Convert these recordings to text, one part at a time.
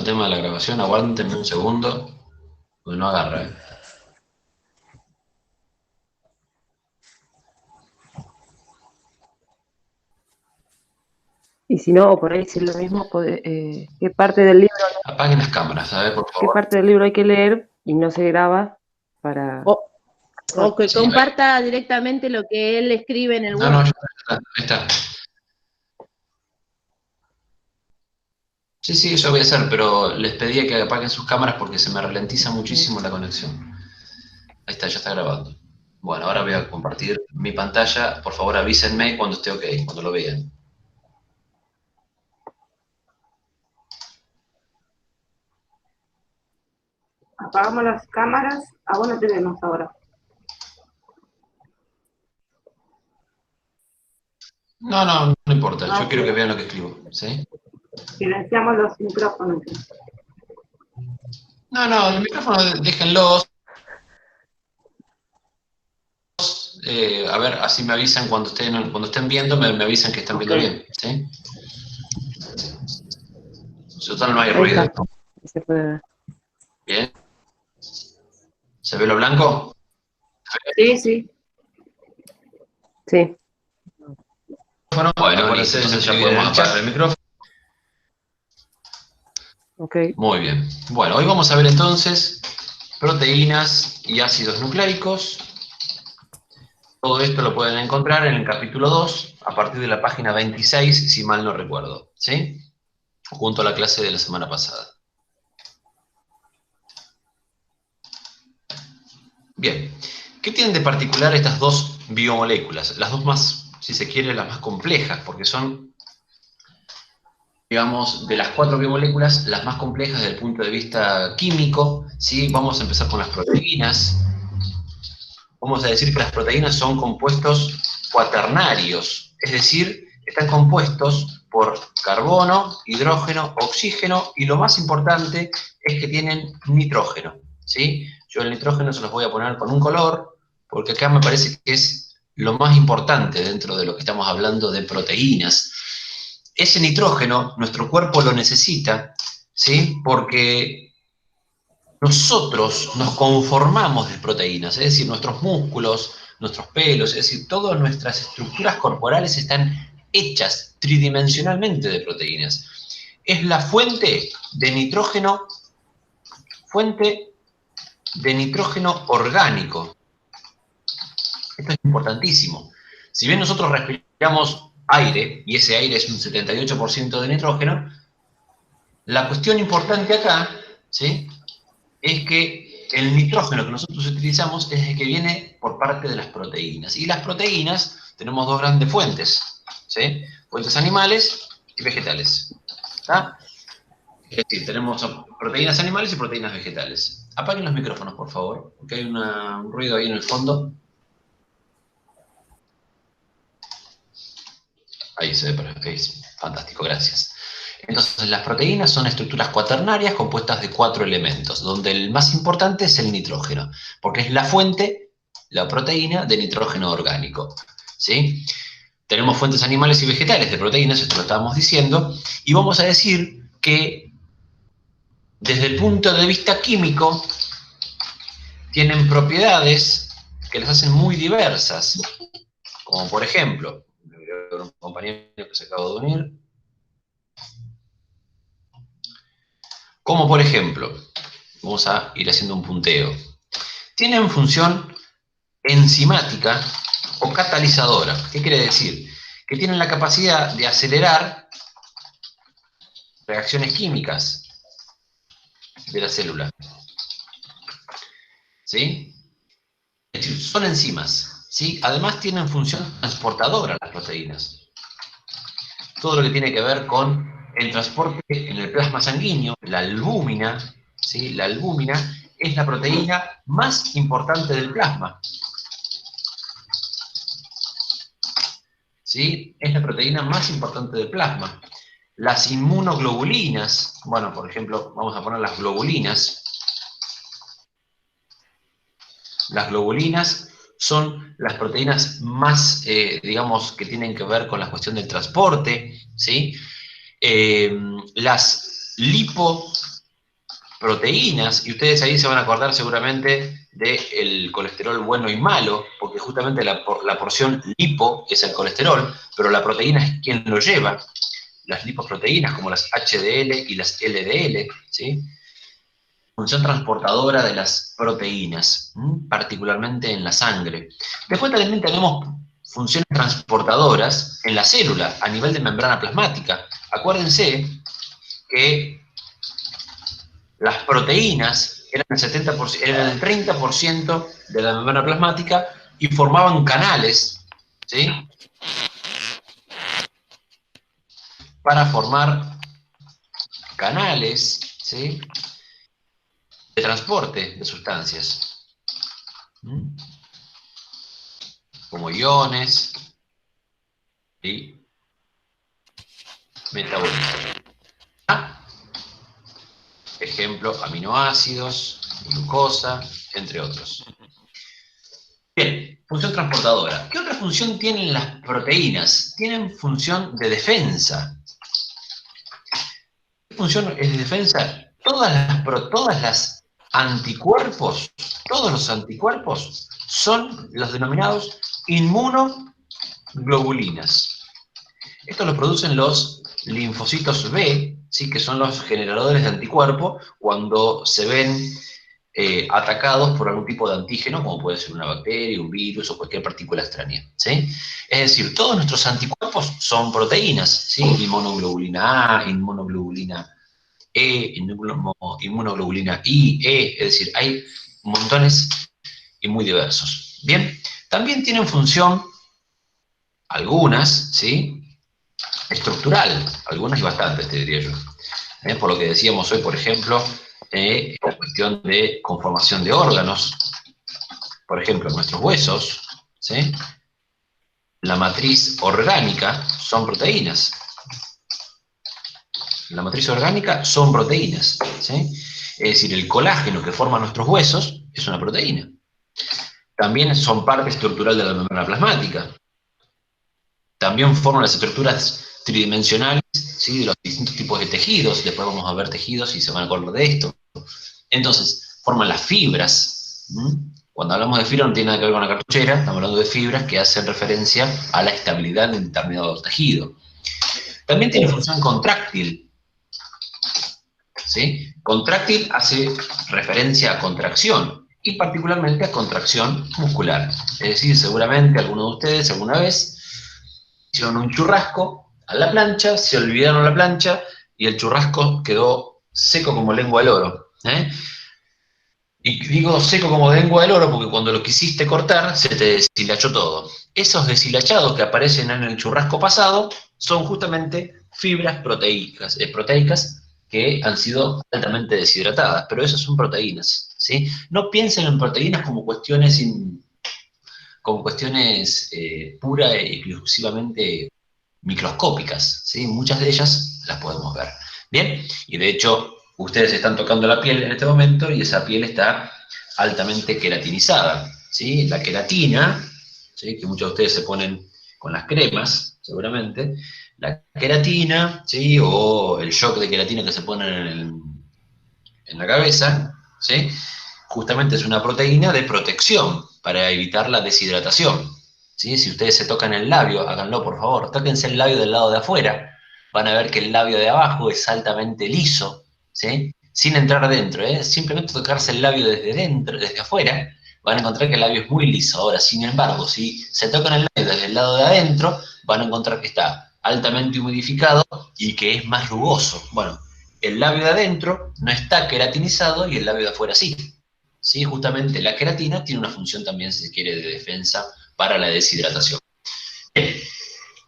el tema de la grabación, aguántenme un segundo, porque no agarra, ¿eh? Y si no, o por ahí si es lo mismo, ¿qué parte del libro, Apaguen las cámaras, a ver, por qué favor. parte del libro hay que leer y no se graba para... O que Sí, comparta directamente lo que él escribe en el no, Word. ya está, ahí está. Sí, sí, eso voy a hacer, pero les pedía que apaguen sus cámaras porque se me ralentiza muchísimo la conexión. Ahí está, ya está grabando. Bueno, ahora voy a compartir mi pantalla. Por favor, avísenme cuando esté ok, cuando lo vean. Apagamos las cámaras. A vos no te vemos ahora. No, no, no importa. No, Yo quiero que vean lo que escribo, ¿sí? silenciamos los micrófonos. No, no, el micrófono déjenlos. A ver, así me avisan cuando estén viendo, me avisan que están viendo bien, ¿sí? Total, no hay Ahí ruido. está, se puede ver. Bien. ¿Se ve lo blanco? Sí, sí. Sí. Bueno, listo, entonces ya podemos apagar el micrófono. Ok. Muy bien. Bueno, hoy vamos a ver entonces proteínas y ácidos nucleicos. Todo esto lo pueden encontrar en el capítulo 2, a partir de la página 26, si mal no recuerdo, ¿sí? Junto a la clase de la semana pasada. Bien, ¿qué tienen de particular estas dos biomoléculas? Las dos más, si se quiere, las más complejas, porque son, digamos, de las 4 biomoléculas, las más complejas desde el punto de vista químico, ¿sí? Vamos a empezar con las proteínas. Vamos a decir que las proteínas son compuestos cuaternarios, es decir, están compuestos por carbono, hidrógeno, oxígeno, y lo más importante es que tienen nitrógeno, ¿sí? Yo el nitrógeno se los voy a poner con un color, porque acá me parece que es lo más importante dentro de lo que estamos hablando de proteínas. Ese nitrógeno, nuestro cuerpo lo necesita, ¿sí? Porque nosotros nos conformamos de proteínas, es decir, nuestros músculos, nuestros pelos, es decir, todas nuestras estructuras corporales están hechas tridimensionalmente de proteínas. Es la fuente de nitrógeno orgánico. Esto es importantísimo. Si bien nosotros respiramos aire, y ese aire es un 78% de nitrógeno, la cuestión importante acá, ¿sí?, es que el nitrógeno que nosotros utilizamos es el que viene por parte de las proteínas. Y las proteínas tenemos dos grandes fuentes, ¿sí? Fuentes animales y vegetales. ¿Está? Es decir, tenemos proteínas animales y proteínas vegetales. Apaguen los micrófonos, por favor, porque hay un ruido ahí en el fondo. Ahí se ve, ahí, fantástico, gracias. Entonces, las proteínas son estructuras cuaternarias compuestas de 4 elementos, donde el más importante es el nitrógeno, porque es la fuente, la proteína, de nitrógeno orgánico, ¿sí? Tenemos fuentes animales y vegetales de proteínas, esto lo estábamos diciendo, y vamos a decir que, desde el punto de vista químico, tienen propiedades que las hacen muy diversas, como por ejemplo, un compañero que se acaba de unir, como por ejemplo, vamos a ir haciendo un punteo. Tienen función enzimática o catalizadora. ¿Qué quiere decir? Que tienen la capacidad de acelerar reacciones químicas de la célula. ¿Sí? Es decir, son enzimas. ¿Sí? Además tienen función transportadora las proteínas. Todo lo que tiene que ver con el transporte en el plasma sanguíneo, la albúmina, ¿sí? La albúmina es la proteína más importante del plasma. ¿Sí? Es la proteína más importante del plasma. Las inmunoglobulinas, bueno, por ejemplo, vamos a poner las globulinas. Las globulinas son las proteínas más, digamos, que tienen que ver con la cuestión del transporte, ¿sí? Las proteínas, y ustedes ahí se van a acordar seguramente del colesterol bueno y malo, porque justamente la porción lipo es el colesterol, pero la proteína es quien lo lleva, las lipoproteínas como las HDL y las LDL, ¿sí? Función transportadora de las proteínas, particularmente en la sangre. Después también tenemos funciones transportadoras en la célula, a nivel de membrana plasmática. Acuérdense que las proteínas eran el 70%, eran el 30% de la membrana plasmática y formaban canales, ¿sí? Para formar canales, ¿sí? De transporte de sustancias, como iones y metabolitos. Ejemplo, aminoácidos, glucosa, entre otros. Bien, función transportadora. ¿Qué otra función tienen las proteínas? Tienen función de defensa. ¿Qué función es de defensa? Todos los anticuerpos son los denominados inmunoglobulinas. Esto lo producen los linfocitos B, ¿sí? Que son los generadores de anticuerpos cuando se ven atacados por algún tipo de antígeno, como puede ser una bacteria, un virus o cualquier partícula extraña, ¿sí? Es decir, todos nuestros anticuerpos son proteínas, ¿sí? Inmunoglobulina A, inmunoglobulina E, inmunoglobulina I, E, es decir, hay montones y muy diversos. Bien, también tienen función, algunas, ¿sí? Estructural, algunas y bastantes, te diría yo. Por lo que decíamos hoy, por ejemplo, la cuestión de conformación de órganos, por ejemplo, nuestros huesos, ¿sí? La matriz orgánica son proteínas. La matriz orgánica son proteínas, ¿sí? Es decir, el colágeno que forma nuestros huesos es una proteína. También son parte estructural de la membrana plasmática. También forman las estructuras tridimensionales, ¿sí? De los distintos tipos de tejidos. Después vamos a ver tejidos y se van a acordar de esto. Entonces, forman las fibras. Cuando hablamos de fibra no tiene nada que ver con la cartuchera, estamos hablando de fibras que hacen referencia a la estabilidad de determinado tejido. También tiene función contráctil, ¿sí? Contráctil hace referencia a contracción, y particularmente a contracción muscular. Es decir, seguramente algunos de ustedes alguna vez hicieron un churrasco a la plancha, se olvidaron la plancha, y el churrasco quedó seco como lengua de loro, ¿eh? Y digo seco como lengua de loro porque cuando lo quisiste cortar se te deshilachó todo. Esos deshilachados que aparecen en el churrasco pasado son justamente fibras proteicas que han sido altamente deshidratadas, pero esas son proteínas, ¿sí? No piensen en proteínas como cuestiones, pura y exclusivamente microscópicas, ¿sí? Muchas de ellas las podemos ver. Bien, y de hecho ustedes están tocando la piel en este momento y esa piel está altamente queratinizada, ¿sí? La queratina, ¿sí? Que muchos de ustedes se ponen con las cremas, seguramente, la queratina, ¿sí? O el shock de queratina que se ponen en la cabeza, ¿sí? Justamente es una proteína de protección para evitar la deshidratación, ¿sí? Si ustedes se tocan el labio, háganlo por favor, tóquense el labio del lado de afuera, van a ver que el labio de abajo es altamente liso, ¿sí? Sin entrar adentro, simplemente tocarse el labio desde dentro, desde afuera, van a encontrar que el labio es muy liso. Ahora, sin embargo, si se tocan el labio desde el lado de adentro, van a encontrar que está altamente humidificado y que es más rugoso. Bueno, el labio de adentro no está queratinizado y el labio de afuera sí. ¿Sí? Justamente la queratina tiene una función también, si se quiere, de defensa para la deshidratación. Bien.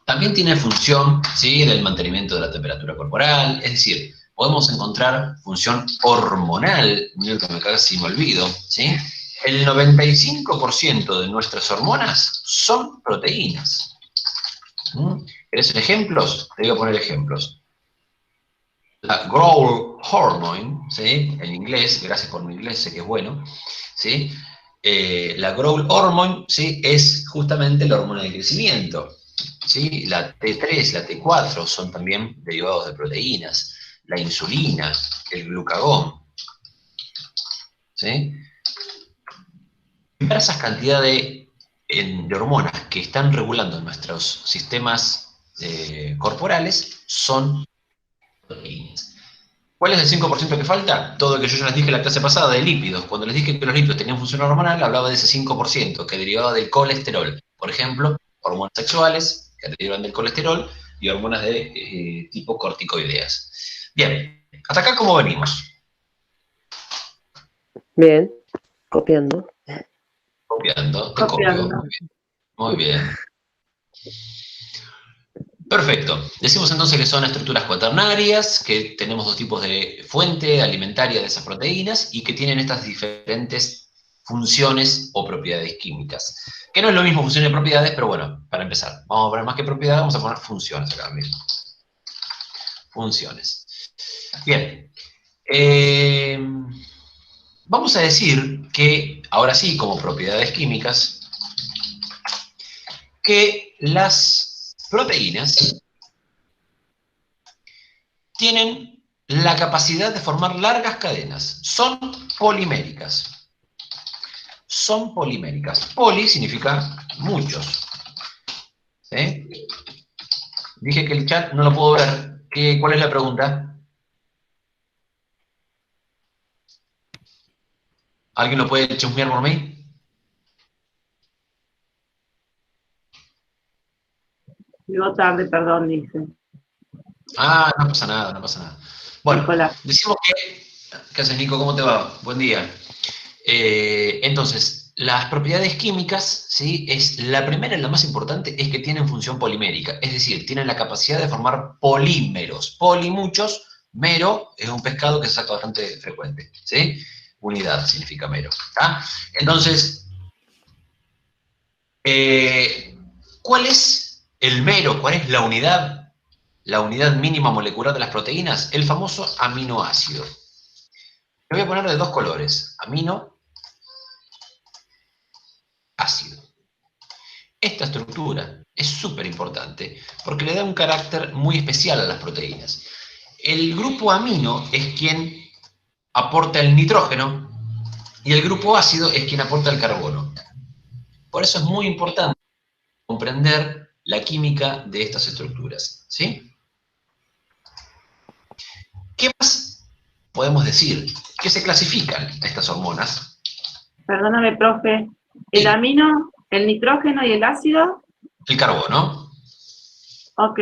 También tiene función, ¿sí? Del mantenimiento de la temperatura corporal, es decir, podemos encontrar función hormonal, mira que casi me olvido, ¿sí? El 95% de nuestras hormonas son proteínas. ¿Querés ejemplos? Te voy a poner ejemplos. La growth hormone, ¿sí? En inglés, gracias por mi inglés, sé que es bueno, ¿sí? La growth hormone, ¿sí? Es justamente la hormona de crecimiento, ¿sí? La T3, la T4 son también derivados de proteínas, la insulina, el glucagón, ¿sí? Diversas cantidades de hormonas que están regulando nuestros sistemas corporales son proteínas. ¿Cuál es el 5% que falta? Todo lo que yo ya les dije en la clase pasada de lípidos. Cuando les dije que los lípidos tenían función hormonal, hablaba de ese 5% que derivaba del colesterol. Por ejemplo, hormonas sexuales que derivan del colesterol y hormonas de tipo corticoideas. Bien, hasta acá ¿cómo venimos? Bien, copiando. Copiando, te copio. Copiando. Muy bien. Perfecto. Decimos entonces que son estructuras cuaternarias, que tenemos dos tipos de fuente alimentaria de esas proteínas y que tienen estas diferentes funciones o propiedades químicas. Que no es lo mismo funciones y propiedades, pero bueno, para empezar, vamos a poner más que propiedades, vamos a poner funciones acá mismo. Funciones. Bien. Vamos a decir que, ahora sí, como propiedades químicas, que las proteínas tienen la capacidad de formar largas cadenas. Son poliméricas. Son poliméricas. Poli significa muchos. ¿Sí? Dije que el chat no lo puedo ver. ¿Cuál es la pregunta? ¿Alguien lo puede chusmear por mí? Llegó tarde, perdón, dice Ah, no pasa nada, no pasa nada. Bueno, Nicolás. decimos que... ¿Qué haces, Nico? ¿Cómo te va? Buen día. Entonces, las propiedades químicas, ¿sí? La primera y la más importante es que tienen función polimérica, es decir, tienen la capacidad de formar polímeros. Poli, muchos, mero es un pescado que se saca bastante frecuente, ¿sí? Unidad significa mero. ¿Tá? Entonces, ¿cuál es el mero? ¿Cuál es la unidad? La unidad mínima molecular de las proteínas, el famoso aminoácido. Le voy a poner de dos colores, amino, ácido. Esta estructura es súper importante porque le da un carácter muy especial a las proteínas. El grupo amino es quien aporta el nitrógeno y el grupo ácido es quien aporta el carbono. Por eso es muy importante comprender la química de estas estructuras, ¿sí? ¿Qué más podemos decir? ¿Qué se clasifican estas hormonas? Perdóname, profe. El amino, el nitrógeno y el ácido. El carbono. Ok.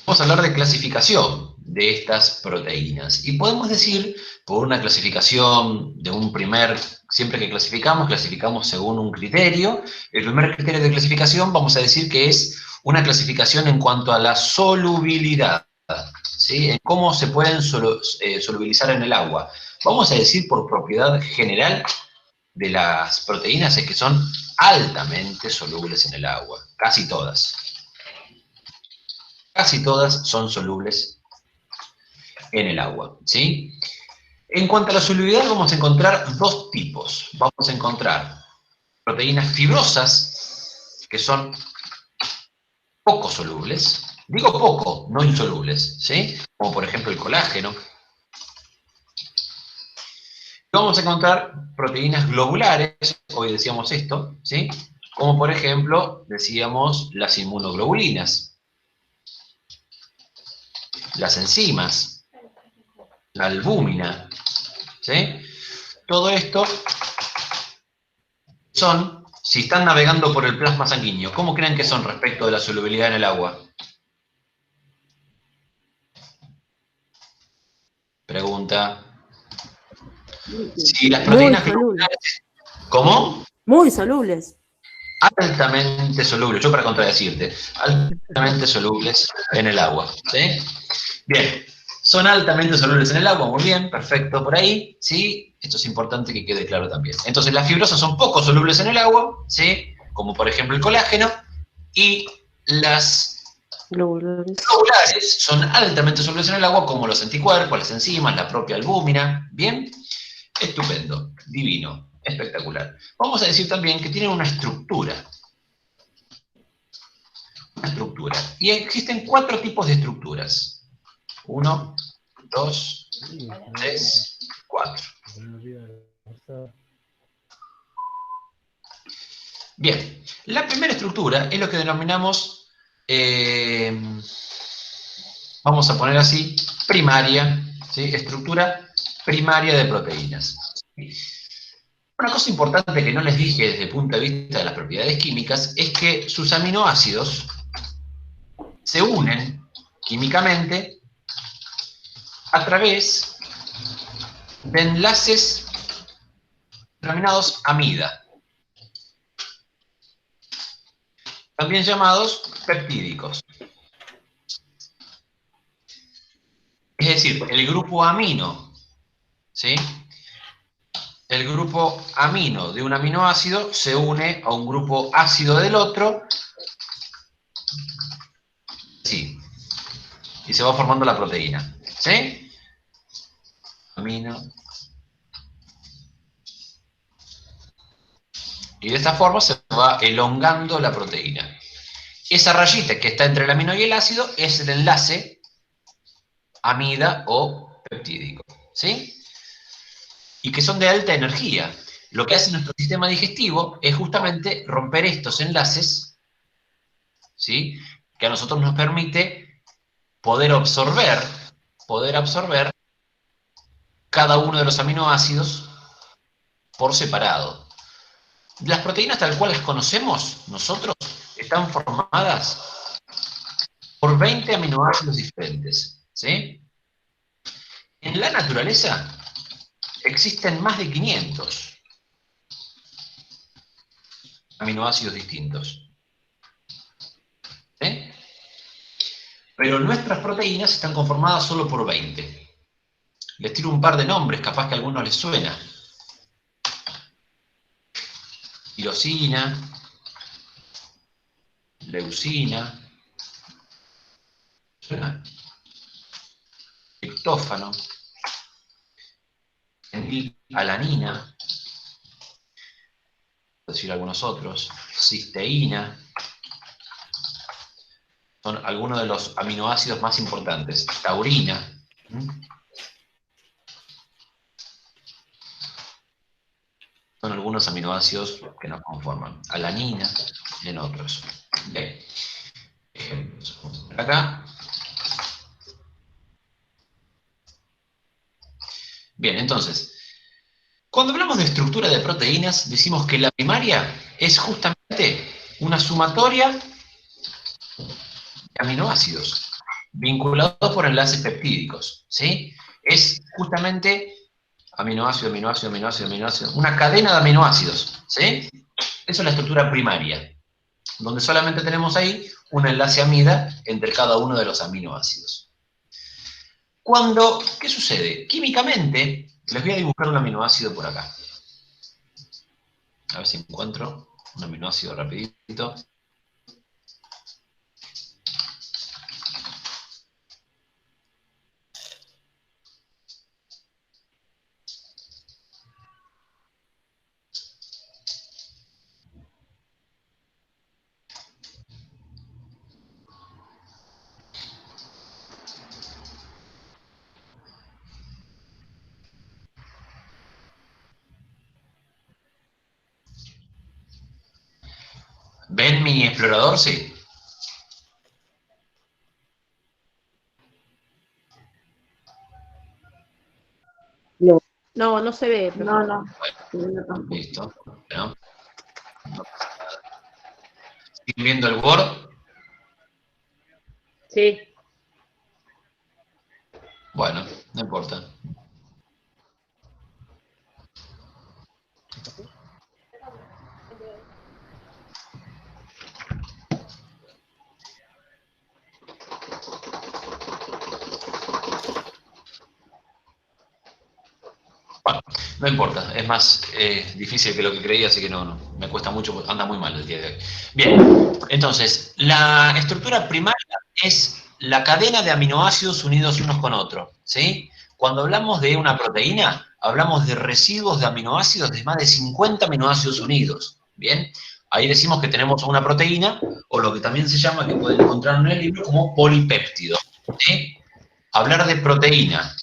Vamos a hablar de clasificación de estas proteínas. Y podemos decir, por una clasificación de un primer, siempre que clasificamos según un criterio. El primer criterio de clasificación vamos a decir que es una clasificación en cuanto a la solubilidad, ¿sí? En cómo se pueden solubilizar en el agua. Vamos a decir por propiedad general de las proteínas es que son altamente solubles en el agua, casi todas. Casi todas son solubles en el agua, ¿sí? En cuanto a la solubilidad vamos a encontrar dos tipos. Vamos a encontrar proteínas fibrosas, que son poco solubles. Digo poco, no insolubles, ¿sí? Como por ejemplo el colágeno. Vamos a encontrar proteínas globulares, hoy decíamos esto, ¿sí? Como por ejemplo, decíamos las inmunoglobulinas. Las enzimas, la albúmina, ¿sí? Todo esto son, si están navegando por el plasma sanguíneo, ¿cómo creen que son respecto de la solubilidad en el agua? Pregunta. Si las proteínas globulares... ¿Cómo? Muy solubles. Altamente solubles, yo para contradecirte, altamente solubles en el agua, ¿sí? Bien, son altamente solubles en el agua, muy bien, perfecto por ahí, ¿sí? Esto es importante que quede claro también. Entonces las fibrosas son poco solubles en el agua, ¿sí? Como por ejemplo el colágeno, y las globulares son altamente solubles en el agua, como los anticuerpos, las enzimas, la propia albúmina, ¿bien? Estupendo, divino, espectacular. Vamos a decir también que tienen una estructura. Una estructura. Y existen 4 tipos de estructuras. 1, 2, 3, 4. Bien, la primera estructura es lo que denominamos, vamos a poner así, primaria, ¿sí? Estructura primaria de proteínas. Una cosa importante que no les dije desde el punto de vista de las propiedades químicas es que sus aminoácidos se unen químicamente a través de enlaces denominados amida, también llamados peptídicos. Es decir, el grupo amino, ¿sí? El grupo amino de un aminoácido se une a un grupo ácido del otro, sí, y se va formando la proteína, ¿sí? Amino. Y de esta forma se va elongando la proteína. Esa rayita que está entre el amino y el ácido es el enlace amida o peptídico, ¿sí? Y que son de alta energía. Lo que hace nuestro sistema digestivo es justamente romper estos enlaces, ¿sí? Que a nosotros nos permite poder absorber cada uno de los aminoácidos por separado. Las proteínas tal cual las conocemos nosotros están formadas por 20 aminoácidos diferentes, ¿sí? En la naturaleza existen más de 500 aminoácidos distintos, ¿sí? Pero nuestras proteínas están conformadas solo por 20. Les tiro un par de nombres, capaz que a algunos les suena. Tirosina, leucina, ¿suena? Triptófano, alanina, por decir algunos otros, cisteína, son algunos de los aminoácidos más importantes. Taurina, son algunos aminoácidos que nos conforman. Alanina, en otros. Bien. Ejemplos. Vamos a ver acá. Bien, entonces, cuando hablamos de estructura de proteínas, decimos que la primaria es justamente una sumatoria de aminoácidos vinculados por enlaces peptídicos, ¿sí? Es justamente aminoácido, aminoácido, aminoácido, aminoácido, una cadena de aminoácidos, ¿sí? Eso es la estructura primaria, donde solamente tenemos ahí un enlace amida entre cada uno de los aminoácidos. ¿Qué sucede? Químicamente, les voy a dibujar un aminoácido por acá. A ver si encuentro un aminoácido rapidito. ¿Ven mi explorador? Sí. No, no se ve. No, no. Listo. Bueno, ¿siguen viendo el Word? Sí. Bueno, no importa. Bueno, no importa, es más difícil que lo que creía, así que no, me cuesta mucho, anda muy mal el día de hoy. Bien, entonces, la estructura primaria es la cadena de aminoácidos unidos unos con otros, ¿sí? Cuando hablamos de una proteína, hablamos de residuos de aminoácidos de más de 50 aminoácidos unidos, ¿bien? Ahí decimos que tenemos una proteína, o lo que también se llama, que pueden encontrar en el libro, como polipéptido, ¿sí? Hablar de proteína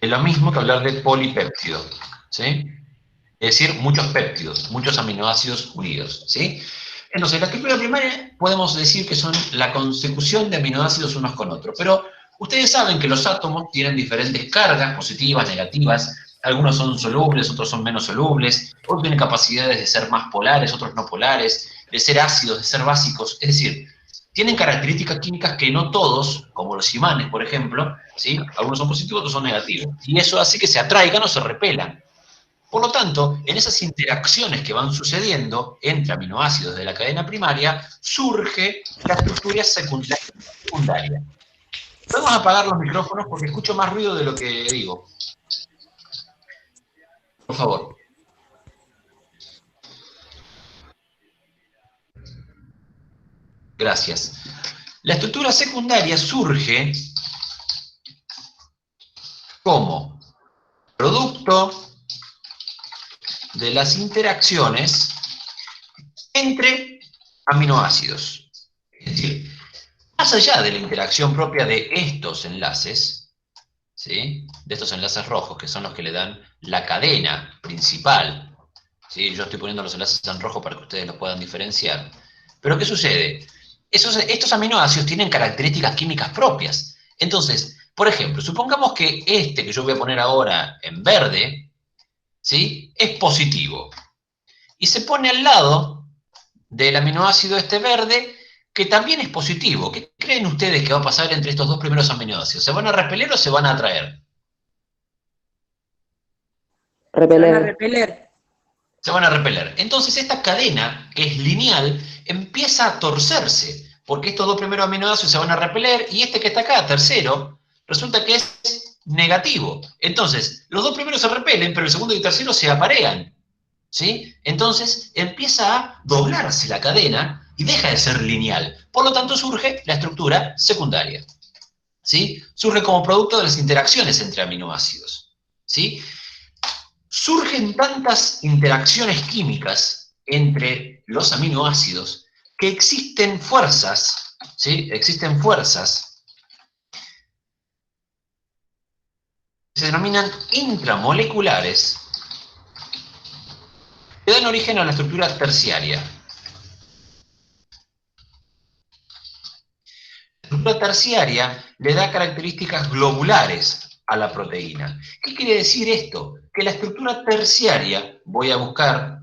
es lo mismo que hablar de polipéptido. ¿sí? Es decir, muchos péptidos, muchos aminoácidos unidos, ¿sí? Entonces, la estructura primaria podemos decir que son la consecución de aminoácidos unos con otros, pero ustedes saben que los átomos tienen diferentes cargas, positivas, negativas, algunos son solubles, otros son menos solubles, otros tienen capacidades de ser más polares, otros no polares, de ser ácidos, de ser básicos, es decir, tienen características químicas que no todos, como los imanes, por ejemplo, ¿sí? Algunos son positivos, otros son negativos, y eso hace que se atraigan o se repelan. Por lo tanto, en esas interacciones que van sucediendo entre aminoácidos de la cadena primaria, surge la estructura secundaria. Podemos apagar los micrófonos porque escucho más ruido de lo que digo. Por favor. Gracias. La estructura secundaria surge como producto de las interacciones entre aminoácidos. Es decir, más allá de la interacción propia de estos enlaces, ¿sí? De estos enlaces rojos, que son los que le dan la cadena principal, ¿sí? Yo estoy poniendo los enlaces en rojo para que ustedes los puedan diferenciar. Pero ¿qué sucede? Estos aminoácidos tienen características químicas propias. Entonces, por ejemplo, supongamos que este que yo voy a poner ahora en verde, ¿sí? Es positivo. Y se pone al lado del aminoácido este verde, que también es positivo. ¿Qué creen ustedes que va a pasar entre estos dos primeros aminoácidos? ¿Se van a repeler o se van a atraer? Repeler. Se van a repeler. Se van a repeler. Entonces esta cadena, que es lineal, empieza a torcerse, porque estos dos primeros aminoácidos se van a repeler, y este que está acá, tercero, resulta que es negativo. Entonces, los dos primeros se repelen, pero el segundo y el tercero se aparean, ¿sí? Entonces empieza a doblarse la cadena y deja de ser lineal. Por lo tanto, surge la estructura secundaria, ¿sí? Surge como producto de las interacciones entre aminoácidos, ¿sí? Surgen tantas interacciones químicas entre los aminoácidos que existen fuerzas, ¿sí? Existen fuerzas que se denominan intramoleculares, que dan origen a la estructura terciaria. La estructura terciaria le da características globulares a la proteína. ¿Qué quiere decir esto? Que la estructura terciaria, voy a buscar,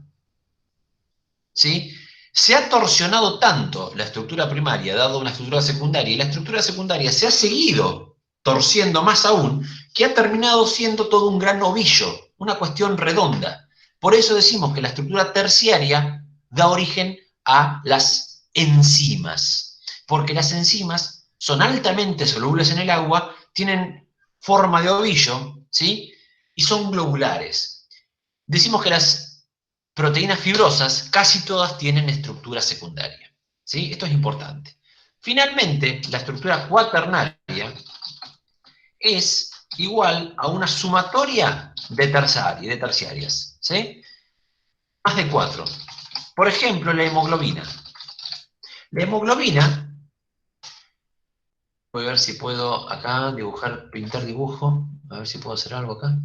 ¿sí? Se ha torsionado tanto la estructura primaria, dado una estructura secundaria, y la estructura secundaria se ha seguido torciendo más aún, que ha terminado siendo todo un gran ovillo, una cuestión redonda. Por eso decimos que la estructura terciaria da origen a las enzimas, porque las enzimas son altamente solubles en el agua, tienen forma de ovillo, ¿sí? Y son globulares. Decimos que las proteínas fibrosas casi todas tienen estructura secundaria, ¿sí? Esto es importante. Finalmente, la estructura cuaternaria es igual a una sumatoria de terciarias, ¿sí? Más de 4. Por ejemplo, la hemoglobina. La hemoglobina, voy a ver si puedo acá dibujar, pintar dibujo, a ver si puedo hacer algo acá.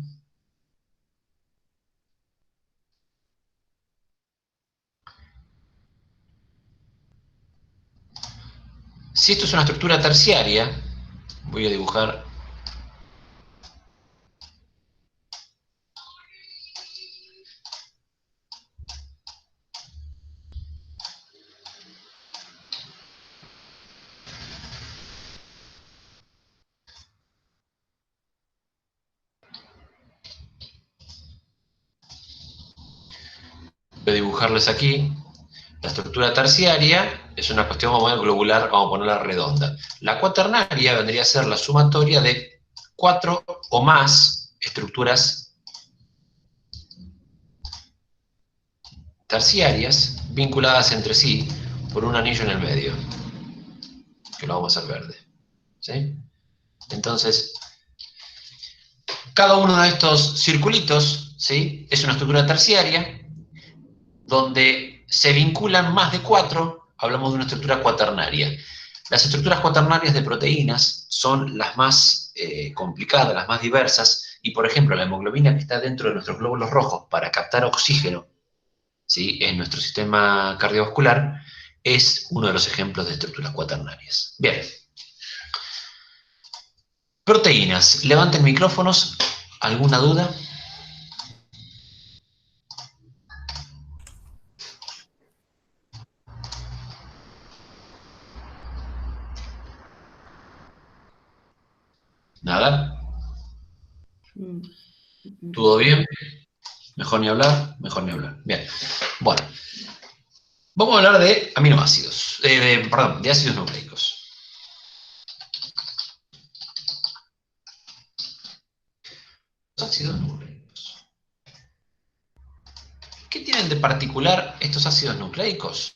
Si esto es una estructura terciaria, voy a dibujar. Voy a dibujarles aquí. La estructura terciaria es una cuestión, vamos a poner globular, vamos a ponerla redonda. La cuaternaria vendría a ser la sumatoria de 4 o más estructuras terciarias vinculadas entre sí por un anillo en el medio, que lo vamos a hacer verde, ¿sí? Entonces, cada uno de estos circulitos, ¿sí? Es una estructura terciaria donde se vinculan más de 4, hablamos de una estructura cuaternaria. Las estructuras cuaternarias de proteínas son las más complicadas, las más diversas, Y, por ejemplo, la hemoglobina que está dentro de nuestros glóbulos rojos para captar oxígeno, ¿sí?, en nuestro sistema cardiovascular, es uno de los ejemplos de estructuras cuaternarias. Bien. Proteínas. Levanten micrófonos. ¿Alguna duda? ¿Nada? ¿Todo bien? Mejor ni hablar, mejor ni hablar. Bien. Bueno. Vamos a hablar de aminoácidos. Perdón, de ácidos nucleicos. Los ácidos nucleicos. ¿Qué tienen de particular estos ácidos nucleicos?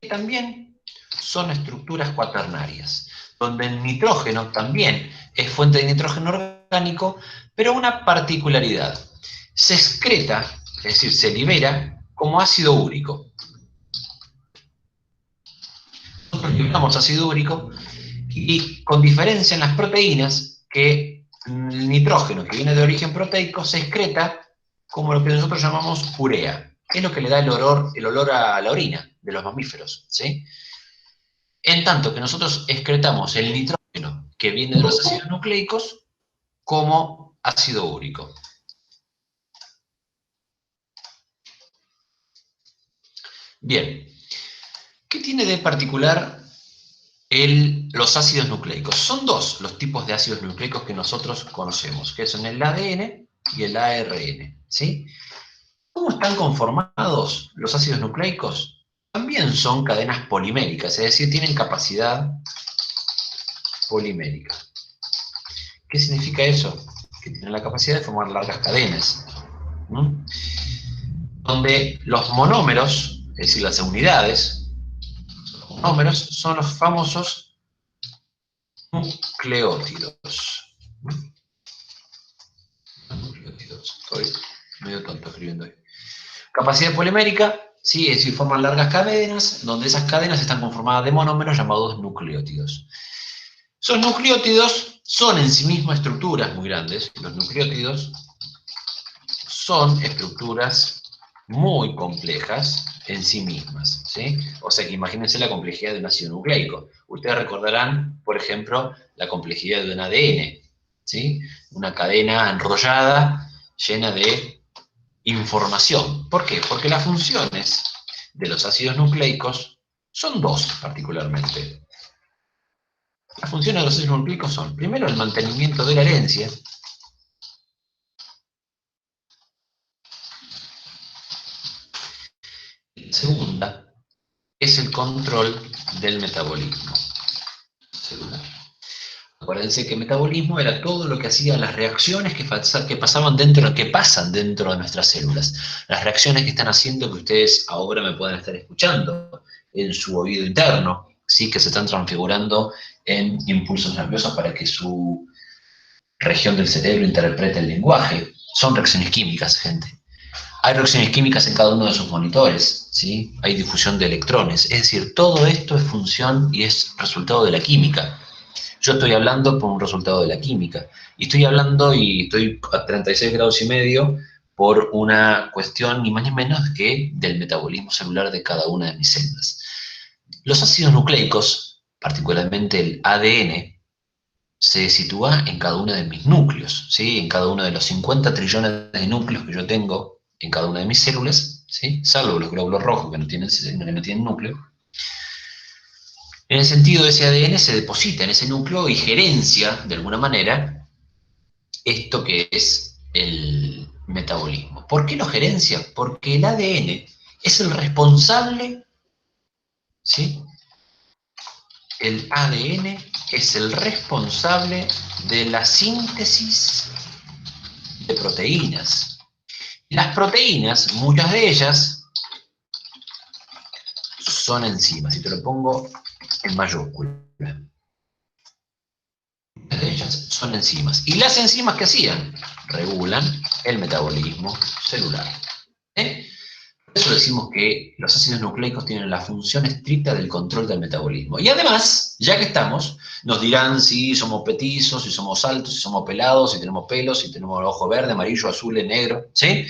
Que también son estructuras cuaternarias, donde el nitrógeno también es fuente de nitrógeno orgánico, pero una particularidad. Se excreta, es decir, se libera como ácido úrico. Nosotros liberamos ácido úrico y con diferencia en las proteínas, que el nitrógeno que viene de origen proteico se excreta como lo que nosotros llamamos urea, que es lo que le da el olor a la orina de los mamíferos, ¿sí? En tanto que nosotros excretamos el nitrógeno que viene de los ácidos nucleicos como ácido úrico. Bien, ¿qué tiene de particular los ácidos nucleicos? Son dos los tipos de ácidos nucleicos que nosotros conocemos, que son el ADN y el ARN, ¿sí? ¿Cómo están conformados los ácidos nucleicos? También son cadenas poliméricas, es decir, tienen capacidad polimérica. ¿Qué significa eso? Que tienen la capacidad de formar largas cadenas, ¿no? Donde los monómeros, es decir, las unidades, los monómeros son los famosos nucleótidos. Estoy medio tonto escribiendo ahí. Capacidad polimérica, sí, es decir, forman largas cadenas, donde esas cadenas están conformadas de monómeros llamados nucleótidos. Esos nucleótidos son en sí mismos estructuras muy grandes. Los nucleótidos son estructuras muy complejas en sí mismas, ¿sí? O sea que imagínense la complejidad de un ácido nucleico. Ustedes recordarán, por ejemplo, la complejidad de un ADN, ¿sí? Una cadena enrollada, llena de información. ¿Por qué? Porque las funciones de los ácidos nucleicos son dos, particularmente. Las funciones de los ácidos nucleicos son, primero, el mantenimiento de la herencia. La segunda es el control del metabolismo celular. Acuérdense que metabolismo era todo lo que hacían las reacciones que pasan dentro de nuestras células. Las reacciones que están haciendo que ustedes ahora me puedan estar escuchando en su oído interno, ¿sí? Que se están transfigurando en impulsos nerviosos para que su región del cerebro interprete el lenguaje. Son reacciones químicas, gente. Hay reacciones químicas en cada uno de sus monitores, ¿sí? Hay difusión de electrones. Es decir, todo esto es función y es resultado de la química. Yo estoy hablando por un resultado de la química. Y estoy hablando y estoy a 36 grados y medio por una cuestión ni más ni menos que del metabolismo celular de cada una de mis células. Los ácidos nucleicos, particularmente el ADN, se sitúa en cada uno de mis núcleos, ¿sí? En cada uno de los 50 trillones de núcleos que yo tengo en cada una de mis células, ¿sí? Salvo los glóbulos rojos que no tienen núcleo. En el sentido, ese ADN se deposita en ese núcleo y gerencia, de alguna manera, esto que es el metabolismo. ¿Por qué lo gerencia? Porque el ADN es el responsable, ¿sí? El ADN es el responsable de la síntesis de proteínas. Las proteínas, muchas de ellas, son enzimas. Y te lo pongo en mayúscula. Muchas de ellas son enzimas. ¿Y las enzimas qué hacían? Regulan el metabolismo celular. eso decimos que los ácidos nucleicos tienen la función estricta del control del metabolismo. Y además, ya que estamos, nos dirán si somos petizos, si somos altos, si somos pelados, si tenemos pelos, si tenemos ojo verde, amarillo, azul, negro, ¿sí?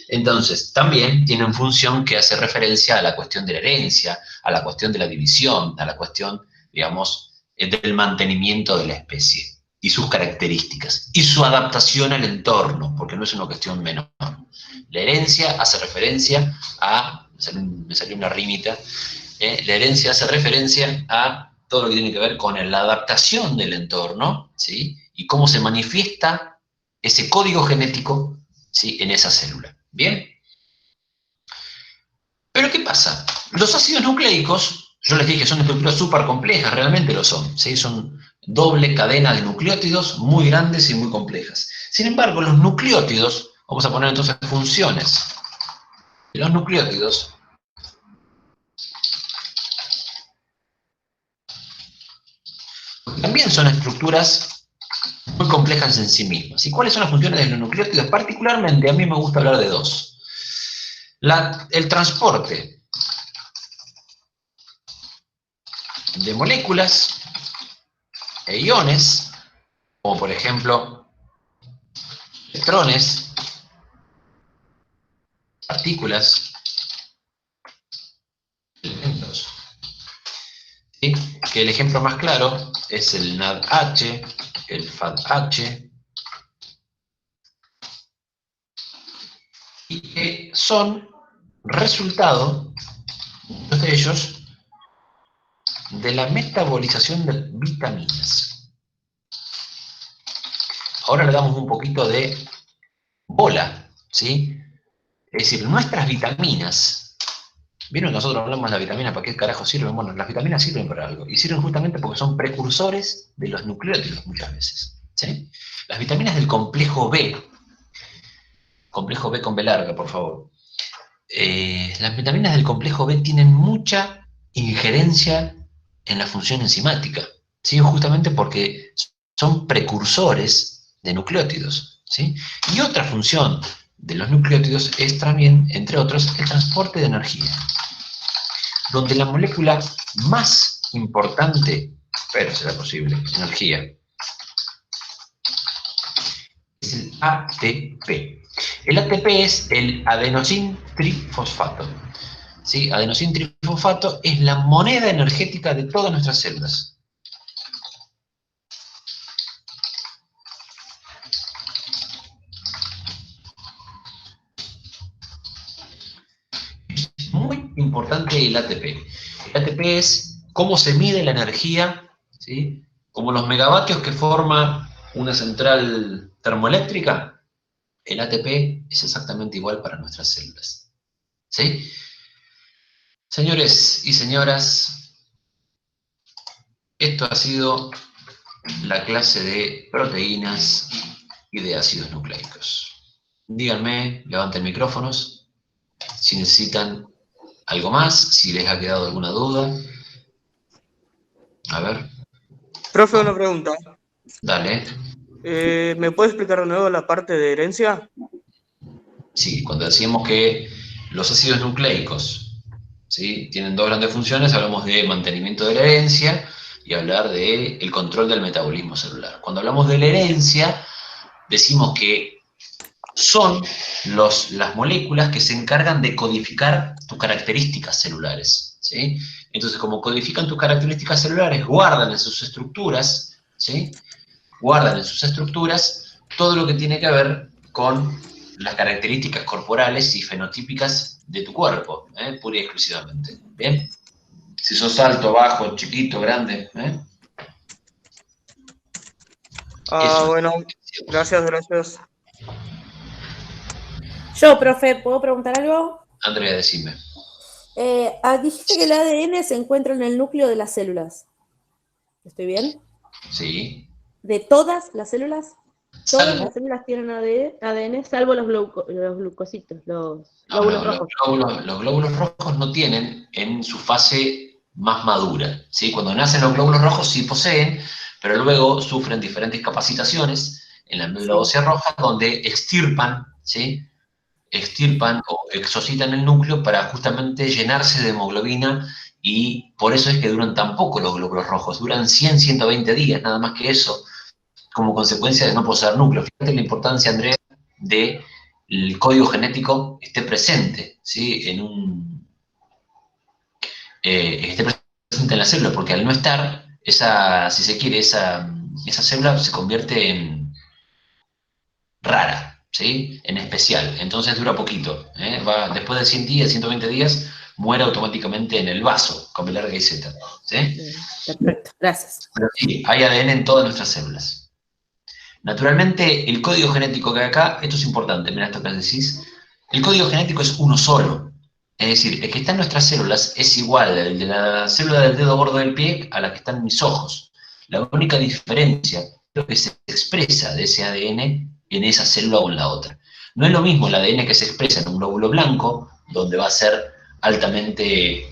Entonces, también tienen función que hace referencia a la cuestión de la herencia, a la cuestión de la división, a la cuestión, digamos, del mantenimiento de la especie y sus características, y su adaptación al entorno, porque no es una cuestión menor. La herencia hace referencia a, me salió una rimita, la herencia hace referencia a todo lo que tiene que ver con la adaptación del entorno, ¿sí? Y cómo se manifiesta ese código genético, ¿sí? En esa célula. ¿Bien? Pero ¿qué pasa? Los ácidos nucleicos, yo les dije que son estructuras súper complejas, realmente lo son, ¿sí? Son doble cadena de nucleótidos muy grandes y muy complejas. Sin embargo, los nucleótidos, vamos a poner entonces funciones de los nucleótidos, también son estructuras muy complejas en sí mismas. ¿Y cuáles son las funciones de los nucleótidos? Particularmente, a mí me gusta hablar de dos. El transporte de moléculas e iones, como por ejemplo electrones, partículas, elementos. ¿Sí? Que el ejemplo más claro es el NADH, el FADH, y que son resultado, muchos de ellos, de la metabolización de vitaminas. Ahora le damos un poquito de bola, ¿sí? Es decir, nuestras vitaminas, ¿vieron que nosotros hablamos de la vitamina para qué carajo sirven? Bueno, las vitaminas sirven para algo, y sirven justamente porque son precursores de los nucleótidos muchas veces, ¿sí? Las vitaminas del complejo B con B larga, por favor. Las vitaminas del complejo B tienen mucha injerencia en la función enzimática, ¿sí? Justamente porque son precursores de nucleótidos, ¿sí? Y otra función de los nucleótidos es también, entre otros, el transporte de energía, donde la molécula más importante, pero será posible, energía, es el ATP. El ATP es el adenosín trifosfato. ¿Sí? Adenosín trifosfato es la moneda energética de todas nuestras células. Es muy importante el ATP. El ATP es cómo se mide la energía, ¿sí? Como los megavatios que forma una central termoeléctrica. El ATP es exactamente igual para nuestras células. ¿Sí? Señores y señoras, esto ha sido la clase de proteínas y de ácidos nucleicos. Díganme, levanten micrófonos, si necesitan algo más, si les ha quedado alguna duda. A ver. Profe, una pregunta. Dale. ¿Me puede explicar de nuevo la parte de herencia? Sí, cuando decimos que los ácidos nucleicos, ¿sí?, tienen dos grandes funciones, hablamos de mantenimiento de la herencia y hablar del control del metabolismo celular. Cuando hablamos de la herencia, decimos que son las moléculas que se encargan de codificar tus características celulares, ¿sí? Entonces, como codifican tus características celulares, guardan en sus estructuras, ¿sí?, guardan en sus estructuras todo lo que tiene que ver con las características corporales y fenotípicas de tu cuerpo, pura y exclusivamente. ¿Bien? Si sos alto, bajo, chiquito, grande. Bueno, gracias. Yo, profe, ¿puedo preguntar algo? Andrea, decime. Dijiste que el ADN se encuentra en el núcleo de las células. ¿Estoy bien? Sí. ¿De todas las células? Todas Salvo, las células tienen ADN, salvo los glucositos, los glóbulos rojos. Los glóbulos rojos no tienen en su fase más madura, ¿sí? Cuando nacen los glóbulos rojos sí poseen, pero luego sufren diferentes capacitaciones en la médula ósea roja donde extirpan, ¿sí?, extirpan o exocitan el núcleo para justamente llenarse de hemoglobina, y por eso es que duran tan poco los glóbulos rojos, duran 100, 120 días, nada más que eso, como consecuencia de no poseer núcleo. Fíjate la importancia, Andrea, de el código genético esté presente, ¿sí? Esté presente en la célula, porque al no estar, si se quiere, esa célula se convierte en rara, ¿sí? En especial, entonces dura poquito, después de 100 días, 120 días, muere automáticamente en el vaso, con B larga y Z, ¿sí? Perfecto, gracias. Pero sí, hay ADN en todas nuestras células. Naturalmente, el código genético que hay acá, esto es importante, mira esto que decís, el código genético es uno solo. Es decir, el que está en nuestras células es igual al de la célula del dedo gordo del pie a la que está en mis ojos. La única diferencia es lo que se expresa de ese ADN en esa célula o en la otra. No es lo mismo el ADN que se expresa en un glóbulo blanco, donde va a ser altamente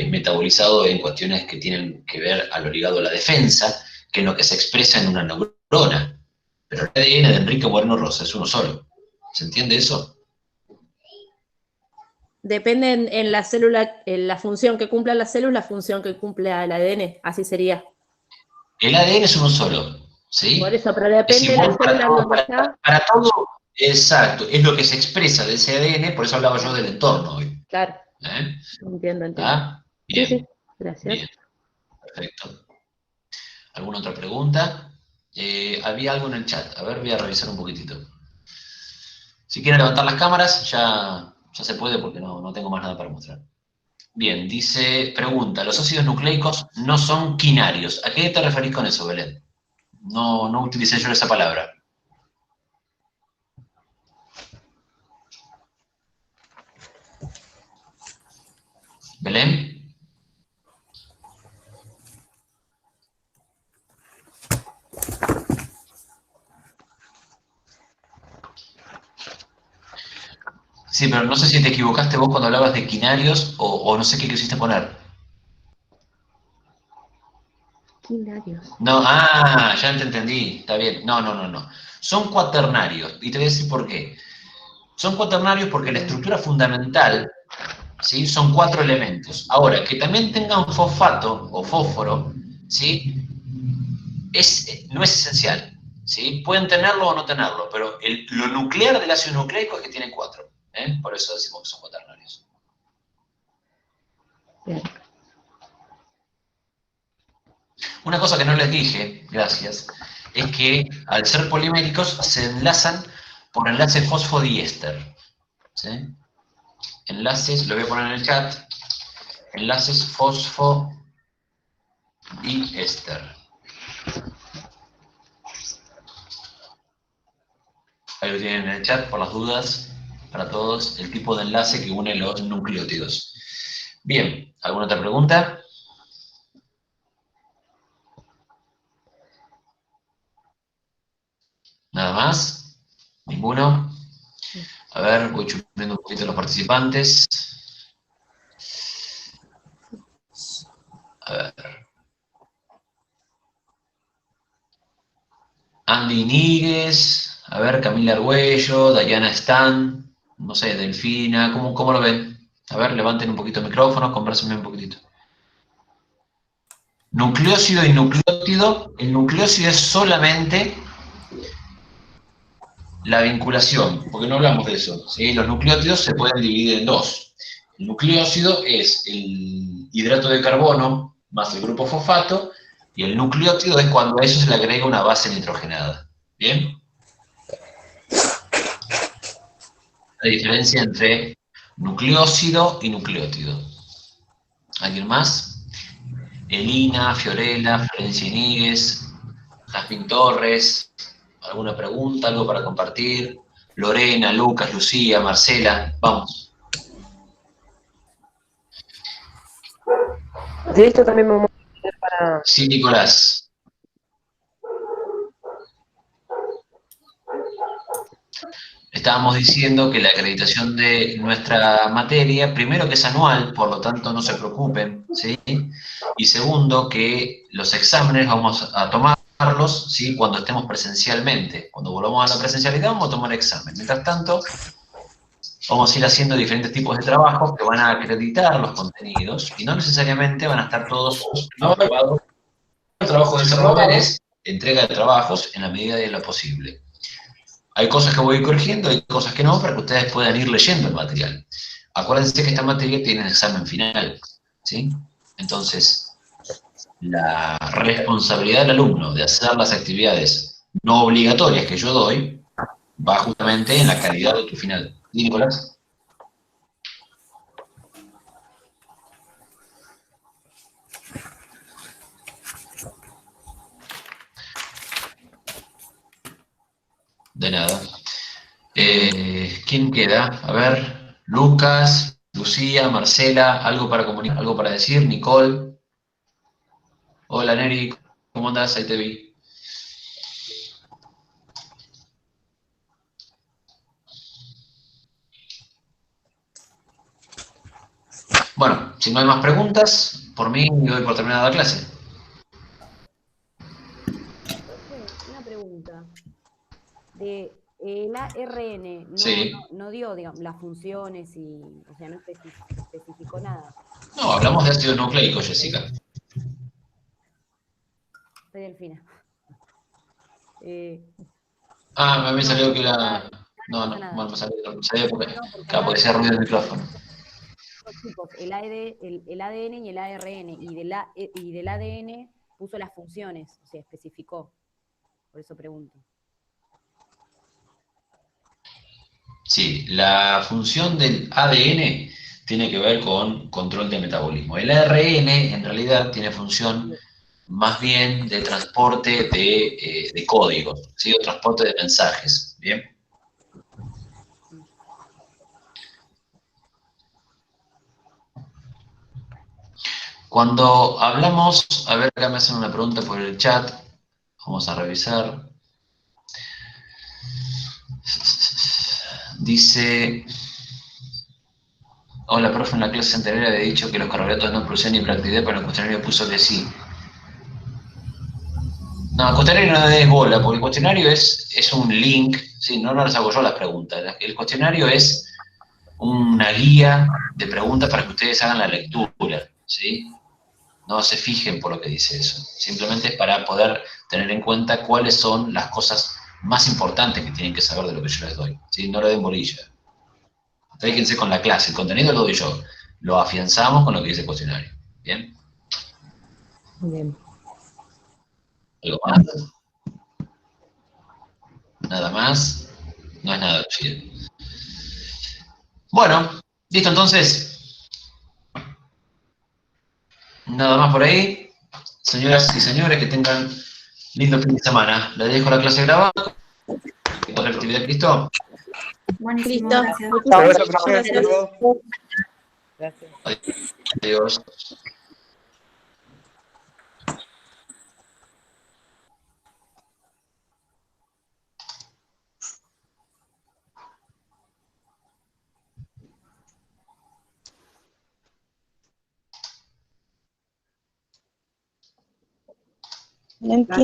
metabolizado en cuestiones que tienen que ver a lo ligado a la defensa, que en lo que se expresa en una neurona. Pero el ADN de Enrique Moreno Rosa es uno solo. ¿Se entiende eso? Depende en la célula, en la función que cumpla la célula, la función que cumpla el ADN, así sería. El ADN es uno solo, ¿sí? Por eso, pero depende Es de la igual célula en donde está. para todo, exacto, es lo que se expresa de ese ADN, por eso hablaba yo del entorno hoy. Claro, entiendo. ¿Ah? Bien, Sí, gracias. bien, perfecto. ¿Alguna otra pregunta? Había algo en el chat, a ver, voy a revisar un poquitito. Si quieren levantar las cámaras, ya se puede porque no tengo más nada para mostrar. Bien, pregunta, los ácidos nucleicos no son quinarios. ¿A qué te referís con eso, Belén? No utilicé yo esa palabra. ¿Belén? Sí, pero no sé si te equivocaste vos cuando hablabas de quinarios o no sé qué quisiste poner. Quinarios. No, ya te entendí, está bien. No. Son cuaternarios, y te voy a decir por qué. Son cuaternarios porque la estructura fundamental, ¿sí? Son 4 elementos. Ahora, que también tengan fosfato o fósforo, ¿sí? No es esencial, ¿sí? Pueden tenerlo o no tenerlo, pero lo nuclear del ácido nucleico es que tiene 4, por eso decimos que son cuaternarios. Bien. Una cosa que no les dije, gracias, es que al ser poliméricos se enlazan por enlace fosfodiéster, ¿sí? Enlaces, lo voy a poner en el chat, enlaces fosfodiéster. Ahí lo tienen en el chat por las dudas, para todos, el tipo de enlace que une los nucleótidos. Bien, ¿alguna otra pregunta? ¿Nada más? ¿Ninguno? A ver, voy chupando un poquito a los participantes. A ver. Andy Níguez, a ver, Camila Argüello, Dayana Stan, no sé, Delfina, ¿cómo lo ven? A ver, levanten un poquito el micrófono, conversen un poquitito. Nucleócido y nucleótido, el nucleócido es solamente la vinculación, porque no hablamos de eso, ¿sí? Los nucleótidos se pueden dividir en 2. El nucleócido es el hidrato de carbono más el grupo fosfato, y el nucleótido es cuando a eso se le agrega una base nitrogenada. ¿Bien? La diferencia entre nucleócido y nucleótido. ¿Alguien más? Elina, Fiorella, Florencia Iníguez, Jazmín Torres, ¿alguna pregunta, algo para compartir? Lorena, Lucas, Lucía, Marcela, vamos. De esto también me voy a hacer para... Sí, Nicolás. Estábamos diciendo que la acreditación de nuestra materia, primero que es anual, por lo tanto no se preocupen, ¿sí? Y segundo, que los exámenes vamos a tomarlos, ¿sí? Cuando estemos presencialmente. Cuando volvamos a la presencialidad vamos a tomar examen. Mientras tanto, vamos a ir haciendo diferentes tipos de trabajos que van a acreditar los contenidos y no necesariamente van a estar todos aprobados. El trabajo de desarrollador es entrega de trabajos en la medida de lo posible. Hay cosas que voy a ir corrigiendo, hay cosas que no, para que ustedes puedan ir leyendo el material. Acuérdense que esta materia tiene un examen final, ¿sí? Entonces, la responsabilidad del alumno de hacer las actividades no obligatorias que yo doy va justamente en la calidad de tu final. ¿Sí, Nicolás? De nada. ¿Quién queda? A ver, Lucas, Lucía, Marcela, ¿algo para comunicar, algo para decir? Nicole. Hola, Neri, ¿cómo andás? Ahí te vi. Bueno, si no hay más preguntas, por mí doy por terminada la clase. Una pregunta. El ARN Sí. no dio, digamos, las funciones y, o sea, no especificó nada. No, hablamos de ácido nucleico, Jessica. Soy Delfina. Ah, me salió que era... No No, pasa nada. bueno, me salió porque, No, porque claro, porque hacía ruido el micrófono. chicos, el ADN y el ARN, y del ADN puso las funciones, o sea, especificó. Por eso pregunto. Sí, la función del ADN tiene que ver con control de metabolismo. El ARN en realidad tiene función más bien de transporte de códigos, ¿sí? O transporte de mensajes, ¿bien? Cuando hablamos, a ver, acá me hacen una pregunta por el chat, vamos a revisar. Dice, hola, profe, en la clase anterior había dicho que los carbohidratos no producen hiperactividad, pero en el cuestionario puso que sí. No, el cuestionario no es bola, porque el cuestionario es un link, ¿sí? No las hago yo las preguntas. El cuestionario es una guía de preguntas para que ustedes hagan la lectura, ¿sí? No se fijen por lo que dice eso. Simplemente es para poder tener en cuenta cuáles son las cosas más importantes que tienen que saber de lo que yo les doy, ¿sí? No le den bolilla. Fíjense con la clase, el contenido lo doy yo. Lo afianzamos con lo que dice el cuestionario. ¿Bien? Bien. ¿Algo más? Nada más. No es nada chido. Bueno, listo entonces. Nada más por ahí. Señoras y señores, que tengan lindo fin de semana. Les dejo la clase grabada. ¿Con la actividad, listo? Buenísimo, Listo. gracias. Muchas Gracias, profe. Hasta gracias. luego. Gracias. Adiós. No entiendo.